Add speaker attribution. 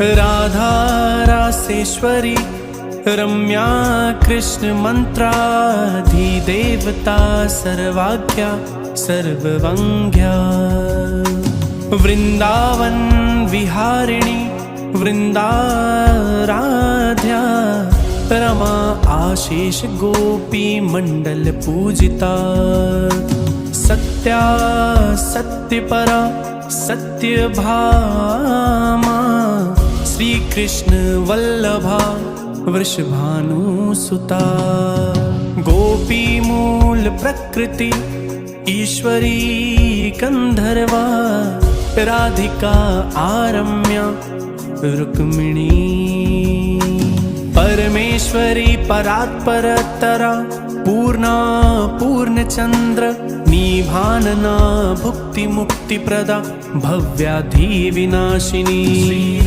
Speaker 1: राधा रासेश्वरी रम्या कृष्ण मंत्राधिदेवता सर्वाज्ञा सर्ववंग्या वृंदावन विहारिणी वृंदाराध्या रमा आशीष गोपी मंडल पूजिता सत्या सत्यपरा सत्यभामा श्री कृष्ण वल्लभा वृषभानुसुता गोपी मूल प्रकृति ईश्वरी गंधर्वा राधिका आरम्या रुक्मिणी परमेश्वरी परात्परतरा पूर्णा पूर्णचंद्र निभानना भुक्ति मुक्ति प्रदा भव्याधि विनाशिनी